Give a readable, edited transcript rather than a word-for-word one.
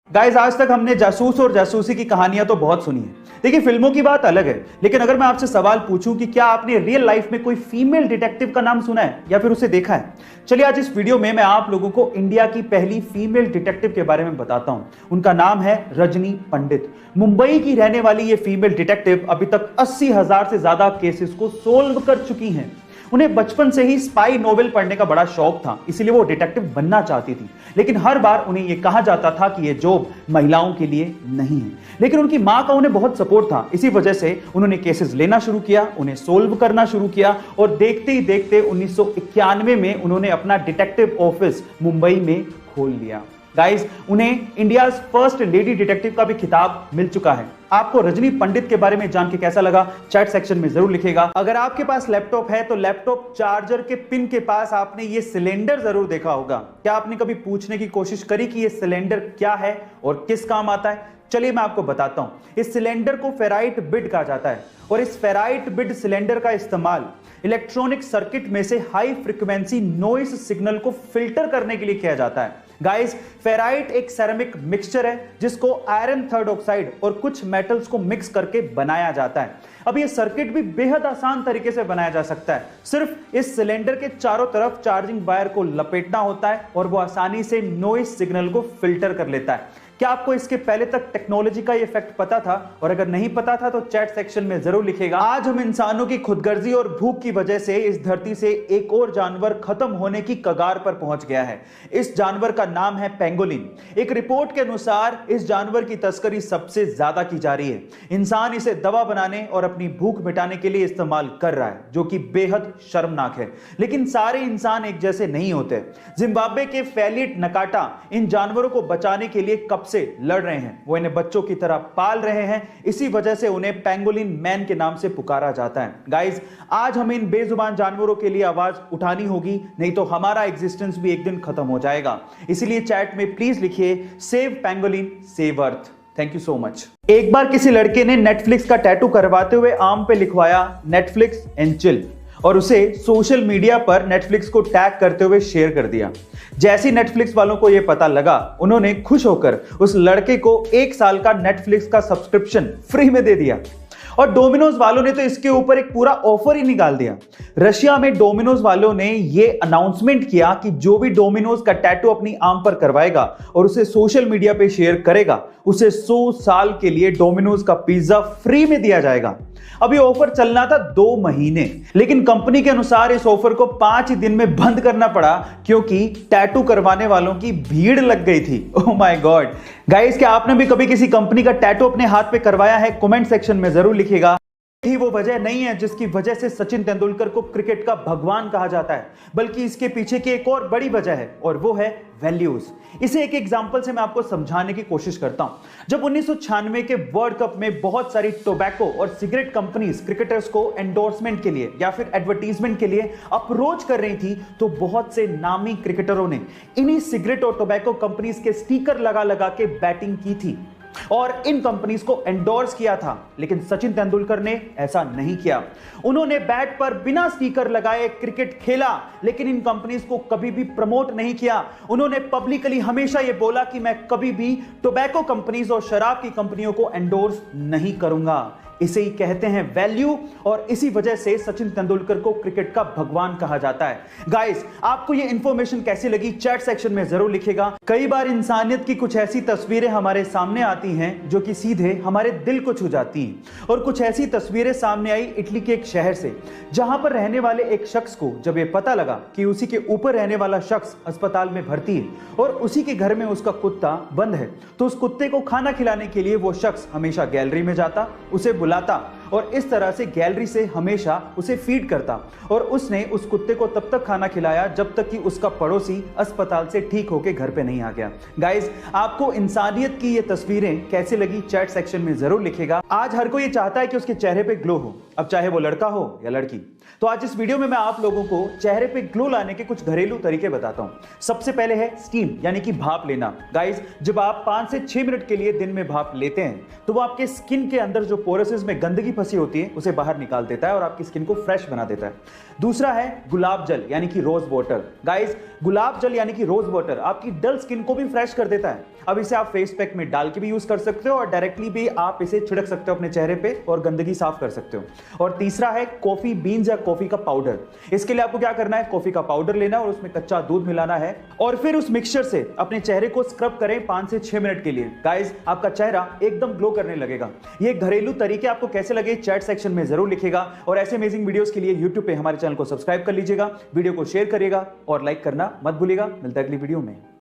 Guys, आज तक हमने जासूस और जासूसी की कहानियां तो बहुत सुनी है। देखिए, फिल्मों की बात अलग है, लेकिन अगर मैं आपसे सवाल पूछूं कि क्या आपने रियल लाइफ में कोई फीमेल डिटेक्टिव का नाम सुना है या फिर उसे देखा है? चलिए, आज इस वीडियो में मैं आप लोगों को इंडिया की पहली फीमेल डिटेक्टिव के बारे में बताता हूं। उनका नाम है रजनी पंडित। मुंबई की रहने वाली ये फीमेल डिटेक्टिव अभी तक 80,000 से ज्यादा केसेस को सोल्व कर चुकी हैं। उन्हें बचपन से ही स्पाई नोवेल पढ़ने का बड़ा शौक था, इसीलिए वो डिटेक्टिव बनना चाहती थी। लेकिन हर बार उन्हें यह कहा जाता था कि यह जॉब महिलाओं के लिए नहीं है। लेकिन उनकी मां का उन्हें बहुत सपोर्ट था, इसी वजह से उन्होंने केसेस लेना शुरू किया, उन्हें सोल्व करना शुरू किया और देखते ही देखते 1991 में उन्होंने अपना डिटेक्टिव ऑफिस मुंबई में खोल लिया। गाइस, उन्हें इंडिया फर्स्ट लेडी डिटेक्टिव का भी खिताब मिल चुका है। आपको रजनी पंडित के बारे में जान के कैसा लगा, चैट सेक्शन में जरूर लिखिएगा। अगर आपके पास लैपटॉप है तो लैपटॉप चार्जर के पिन के पास आपने ये सिलेंडर जरूर देखा होगा। क्या आपने कभी पूछने की कोशिश करी कि ये सिलेंडर क्या है और किस काम आता है? चलिए, मैं आपको बताता हूं। इस सिलेंडर को फेराइट बिड कहा जाता है और इस फेराइट बिड सिलेंडर का इस्तेमाल इलेक्ट्रॉनिक सर्किट में से हाई फ्रीक्वेंसी नॉइस सिग्नल को फिल्टर करने के लिए किया जाता है। गाइस, फेराइट एक सेरेमिक मिक्सचर है जिसको आयरन थर्ड ऑक्साइड और कुछ मेटल्स को मिक्स करके बनाया जाता है। अब ये सर्किट भी बेहद आसान तरीके से बनाया जा सकता है। सिर्फ इस सिलेंडर के चारों तरफ चार्जिंग वायर को लपेटना होता है और वो आसानी से नॉइस सिग्नल को फिल्टर कर लेता है। क्या आपको इसके पहले तक टेक्नोलॉजी का इफेक्ट पता था? और अगर नहीं पता था तो चैट सेक्शन में जरूर लिखिएगा। आज हम इंसानों की खुदगर्जी और भूख की वजह से इस धरती से एक और जानवर खत्म होने की कगार पर पहुंच गया है। इस जानवर का नाम है पेंगोलिन। एक रिपोर्ट के अनुसार इस जानवर की तस्करी सबसे ज्यादा की जा रही है। इंसान इसे दवा बनाने और अपनी भूख मिटाने के लिए इस्तेमाल कर रहा है, जो कि बेहद शर्मनाक है। लेकिन सारे इंसान एक जैसे नहीं होते। जिम्बाब्वे के फेलिट नकाटा इन जानवरों को बचाने के लिए कब से लड़ रहे हैं। वो इन्हें बच्चों की तरह पाल रहे हैं, इसी वजह से उन्हें पेंगोलिन मैन के नाम से पुकारा जाता है। गाइस, आज हमें इन बेजुबान जानवरों के लिए आवाज उठानी होगी, नहीं तो हमारा एग्जिस्टेंस भी एक दिन खत्म हो जाएगा। इसलिए चैट में प्लीज लिखिए save pangolin save earth. Thank you so much. एक बार किसी लड़के ने नेटफ्लिक्स का टैटू करवाते हुए आर्म पे लिखवाया नेटफ्लिक्स एंड चिल और उसे सोशल मीडिया पर नेटफ्लिक्स को टैग करते हुए शेयर कर दिया। जैसे नेटफ्लिक्स वालों को यह पता लगा, उन्होंने खुश होकर उस लड़के को 1 साल का नेटफ्लिक्स का सब्सक्रिप्शन फ्री में दे दिया। और डोमिनोज वालों ने तो इसके ऊपर एक पूरा ऑफर ही निकाल दिया। रशिया में डोमिनोज वालों ने यह अनाउंसमेंट किया कि जो भी डोमिनोज का टैटू अपनी आर्म पर करवाएगा और उसे सोशल मीडिया पे शेयर करेगा, उसे 100 साल के लिए डोमिनोज का पिज्जा फ्री में दिया जाएगा। अब ये ऑफर चलना था 2 महीने, लेकिन कंपनी के अनुसार इस ऑफर को 5 ही दिन में बंद करना पड़ा क्योंकि टैटू करवाने वालों की भीड़ लग गई थी। Oh my God. गाइस, क्या आपने भी कभी किसी कंपनी का टैटू अपने हाथ पे करवाया है? कमेंट सेक्शन में जरूर लिखिएगा। यही वो वजह नहीं है जिसकी वजह से सचिन तेंदुलकर को क्रिकेट का भगवान कहा जाता है, बल्कि इसके पीछे की एक और बड़ी वजह है और वो है वैल्यूज। इसे एक एग्जांपल से मैं आपको समझाने की कोशिश करता हूं। जब 1996 के वर्ल्ड कप में बहुत सारी टोबैको और सिगरेट कंपनीज क्रिकेटर्स को एंडोर्समेंट के लिए या फिर एडवर्टीजमेंट के लिए अप्रोच कर रही थी, तो बहुत से नामी क्रिकेटरों ने इन्हीं सिगरेट और टोबैको कंपनीज के स्टिकर लगा लगा के बैटिंग की थी और इन कंपनीज को एंडोर्स किया था। लेकिन सचिन तेंदुलकर ने ऐसा नहीं किया। उन्होंने बैट पर बिना स्टिकर लगाए क्रिकेट खेला, लेकिन इन कंपनीज को कभी भी प्रमोट नहीं किया। उन्होंने पब्लिकली हमेशा यह बोला कि मैं कभी भी टोबैको कंपनीज और शराब की कंपनियों को एंडोर्स नहीं करूंगा। इसे ही कहते हैं वैल्यू और इसी वजह से सचिन तेंदुलकर को क्रिकेट का भगवान कहा जाता है। गाइस, आपको ये इंफॉर्मेशन कैसी लगी चैट सेक्शन में जरूर लिखिएगा। कई बार इंसानियत की कुछ ऐसी तस्वीरें हमारे सामने आती हैं जो कि सीधे हमारे दिल को छू जाती हैं। और कुछ ऐसी तस्वीरें सामने आई इटली के एक शहर से, जहां पर रहने वाले एक शख्स को जब ये पता लगा कि उसी के ऊपर रहने वाला शख्स अस्पताल में भर्ती है और उसी के घर में उसका कुत्ता बंद है, तो उस कुत्ते को खाना खिलाने के लिए वो शख्स हमेशा गैलरी में जाता, उसे बुलाता और इस तरह से गैलरी से हमेशा उसे फीड करता। और उसने उस कुत्ते को तब तक खाना खिलाया जब तक कि उसका पड़ोसी अस्पताल से ठीक होकर घर पे नहीं आ गया। गाइस, आपको इंसानियत की ये तस्वीरें कैसी लगी चैट सेक्शन में जरूर लिखिएगा। आज हर कोई ये चाहता है कि उसके चेहरे पे ग्लो हो, अब चाहे वो लड़का हो या लड़की। तो आज इस वीडियो में मैं आप लोगों को चेहरे पे ग्लो लाने के कुछ घरेलू तरीके बताता हूं। सबसे पहले है स्टीम, यानी कि भाप लेना। गाइस, जब आप 5 से 6 मिनट के लिए दिन में भाप लेते हैं तो वो आपके स्किन के अंदर जो पोरसेस में गंदगी फंसी होती है उसे बाहर निकाल देता है और आपकी स्किन को फ्रेश बना देता है। दूसरा है गुलाब जल यानी कि रोज वाटर। गाइस, गुलाब जल यानी कि रोज वाटर आपकी डल स्किन को भी फ्रेश कर देता है। अब इसे आप फेस पैक में डाल के भी यूज कर सकते हो और डायरेक्टली भी आप इसे छिड़क सकते हो अपने चेहरे पे और गंदगी साफ कर सकते हो। और तीसरा है कॉफी बीन्स या कॉफी का पाउडर। इसके लिए आपको क्या करना है, कॉफी का पाउडर लेना है और उसमें कच्चा दूध मिलाना है और फिर उस मिक्सचर से अपने चेहरे को स्क्रब करें 5 से 6 मिनट के लिए। गाइस, आपका चेहरा एकदम ग्लो करने लगेगा। ये घरेलू तरीके आपको कैसे लगे चैट सेक्शन में जरूर लिखिएगा और ऐसे अमेजिंग वीडियोस के लिए यूट्यूब पे हमारे चैनल को सब्सक्राइब कर लीजिएगा, वीडियो को शेयर करिएगा और लाइक करना मत भूलिएगा। मिलता है अगली वीडियो में।